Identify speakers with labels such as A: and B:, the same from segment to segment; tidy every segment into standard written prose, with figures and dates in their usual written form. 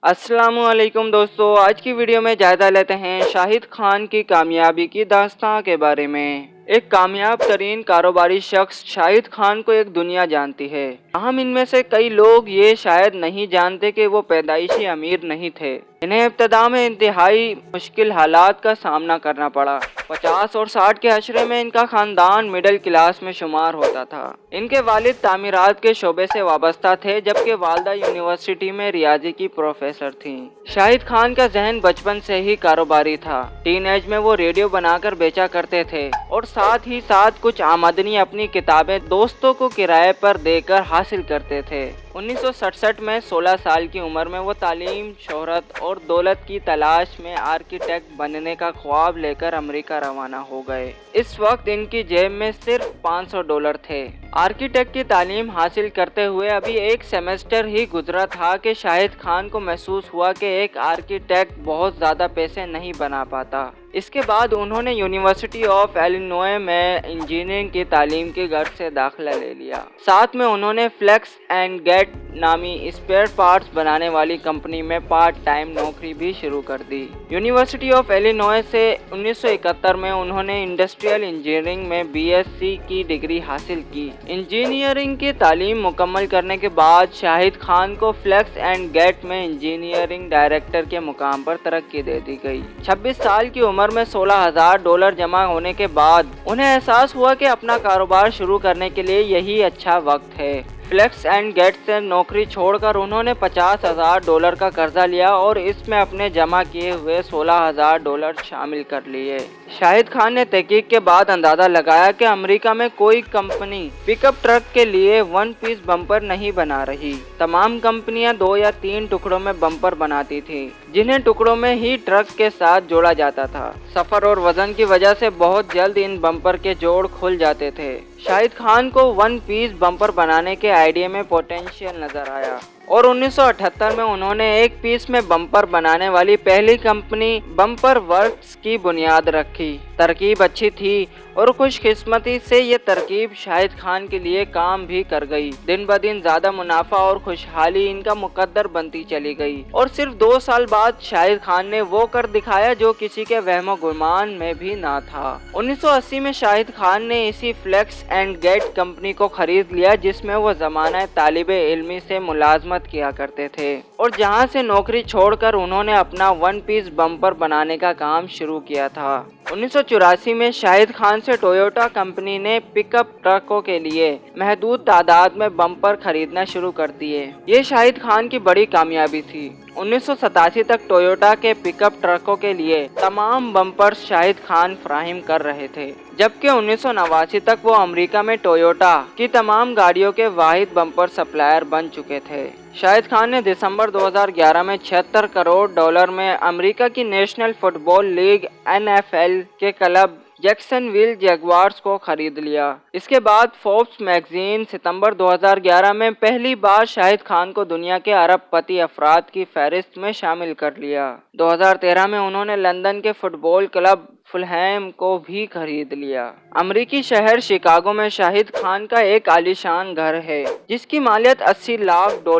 A: अस्सलाम वालेकुम दोस्तों, आज की वीडियो में जायजा लेते हैं शाहिद खान की कामयाबी की दास्तां के बारे में। एक कामयाब तरीन कारोबारी शख्स शाहिद खान को एक दुनिया जानती है। हम इनमें से कई लोग ये शायद नहीं जानते कि वो पैदाइशी अमीर नहीं थे। इन्हें इब्तदा में इंतहाई मुश्किल हालात का सामना करना पड़ा। 50 और 60 के अशरे में इनका खानदान मिडिल क्लास में शुमार होता था। इनके वालिद तामीरात के शोबे से वाबस्ता थे, जबकि वालदा यूनिवर्सिटी में रियाजी की प्रोफेसर थीं। शाहिद खान का जहन बचपन से ही कारोबारी था। टीनेज में वो रेडियो बनाकर बेचा करते थे और साथ ही साथ कुछ आमदनी अपनी किताबें दोस्तों को किराए पर देकर हासिल करते थे। 1967 में 16 साल की उम्र में वो तालीम, शोहरत और दौलत की तलाश में आर्किटेक्ट बनने का ख्वाब लेकर अमेरिका रवाना हो गए। इस वक्त इनकी जेब में सिर्फ $500 थे। आर्किटेक्ट की तालीम हासिल करते हुए अभी एक सेमेस्टर ही गुजरा था कि शाहिद खान को महसूस हुआ कि एक आर्किटेक्ट बहुत ज़्यादा पैसे नहीं बना पाता। इसके बाद उन्होंने यूनिवर्सिटी ऑफ इलिनॉय में इंजीनियरिंग की तालीम के गर्ज से दाखिला ले लिया। साथ में उन्होंने फ्लेक्स एंड गेट नामी स्पेयर पार्ट्स बनाने वाली कंपनी में पार्ट टाइम नौकरी भी शुरू कर दी। यूनिवर्सिटी ऑफ इलिनॉय से 1971 में उन्होंने इंडस्ट्रियल इंजीनियरिंग में BSc की डिग्री हासिल की। इंजीनियरिंग की तालीम मुकम्मल करने के बाद शाहिद खान को फ्लेक्स एंड गेट में इंजीनियरिंग डायरेक्टर के मुकाम पर तरक्की दे दी गई। 26 साल की उम्र में $16,000 जमा होने के बाद उन्हें एहसास हुआ कि अपना कारोबार शुरू करने के लिए यही अच्छा वक्त है। फ्लेक्स एंड गेट से नौकरी छोड़कर उन्होंने $50,000 का कर्जा लिया और इसमें अपने जमा किए हुए $16,000 शामिल कर लिए। शाहिद खान ने तहकीक के बाद अंदाज़ा लगाया कि अमेरिका में कोई कंपनी पिकअप ट्रक के लिए वन पीस बम्पर नहीं बना रही। तमाम कंपनियां 2 या 3 टुकड़ों में बम्पर बनाती थी, जिन्हें टुकड़ों में ही ट्रक के साथ जोड़ा जाता था। सफ़र और वजन की वजह से बहुत जल्द इन बम्पर के जोड़ खुल जाते थे। शाहिद खान को वन पीस बम्पर बनाने के आइडिया में पोटेंशियल नजर आया और 1978 में उन्होंने एक पीस में बम्पर बनाने वाली पहली कंपनी बम्पर वर्क्स की बुनियाद रखी। तरकीब अच्छी थी और खुशकिस्मती से ये तरकीब शाहिद खान के लिए काम भी कर गई। दिन ब दिन ज्यादा मुनाफा और खुशहाली इनका मुकद्दर बनती चली गई और सिर्फ 2 साल बाद शाहिद खान ने वो कर दिखाया जो किसी के वहमो गुमान में भी ना था। 1980 में शाहिद खान ने इसी फ्लेक्स एंड गेट कंपनी को खरीद लिया, जिसमें वो ज़माना तालिबे इल्मी से मुलाजमत किया करते थे और जहां से नौकरी छोड़कर उन्होंने अपना वन पीस बम्पर बनाने का काम शुरू किया था। 1984 में शाहिद खान से टोयोटा कंपनी ने पिकअप ट्रकों के लिए महदूद तादाद में बम्पर खरीदना शुरू कर दिए। ये शाहिद खान की बड़ी कामयाबी थी। 1987 तक टोयोटा के पिकअप ट्रकों के लिए तमाम बम्पर शाहिद खान फराहम कर रहे थे, जबकि 1989 तक वो अमेरिका में टोयोटा की तमाम गाड़ियों के वाहिद बम्पर सप्लायर बन चुके थे। शाहिद खान ने दिसंबर 2011 में $76 करोड़ में अमेरिका की नेशनल फुटबॉल लीग NFL के क्लब जैक्सनविल जैगुआर्स को खरीद लिया। इसके बाद फोर्ब्स मैगजीन सितंबर 2011 में पहली बार शाहिद खान को दुनिया के अरबपति अफराद की फहरिस्त में शामिल कर लिया। 2013 में उन्होंने लंदन के फुटबॉल क्लब फुलहैम को भी खरीद लिया। अमेरिकी शहर शिकागो में शाहिद खान का एक आलीशान घर है, जिसकी मालियत $80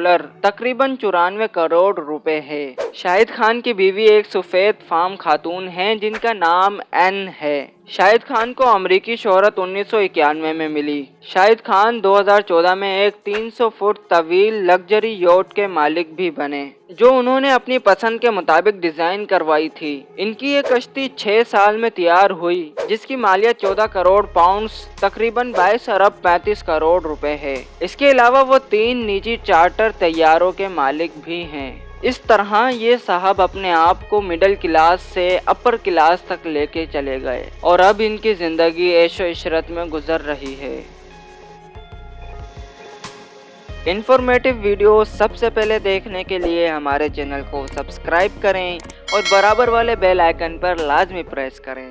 A: लाख, तकरीबन $94 करोड़ रुपए है। शाहिद खान की बीवी एक सफेद फार्म खातून हैं, जिनका नाम एन है। शाहिद खान को अमेरिकी शोहरत 1991 में मिली। शाहिद खान 2014 में एक 300 फुट तवील लग्जरी योट के मालिक भी बने, जो उन्होंने अपनी पसंद के मुताबिक डिजाइन करवाई थी। इनकी ये कश्ती 6 साल में तैयार हुई, जिसकी मालियत 14 करोड़ पाउंड्स, तकरीबन 22 अरब 35 करोड़ रुपए है। इसके अलावा वो 3 निजी चार्टर तैयारों के मालिक भी हैं। इस तरह ये साहब अपने आप को मिडिल क्लास से अपर क्लास तक लेके चले गए और अब इनकी जिंदगी ऐशो इशरत में गुजर रही है। इन्फॉर्मेटिव वीडियो सबसे पहले देखने के लिए हमारे चैनल को सब्सक्राइब करें और बराबर वाले बेल आइकन पर लाजमी प्रेस करें।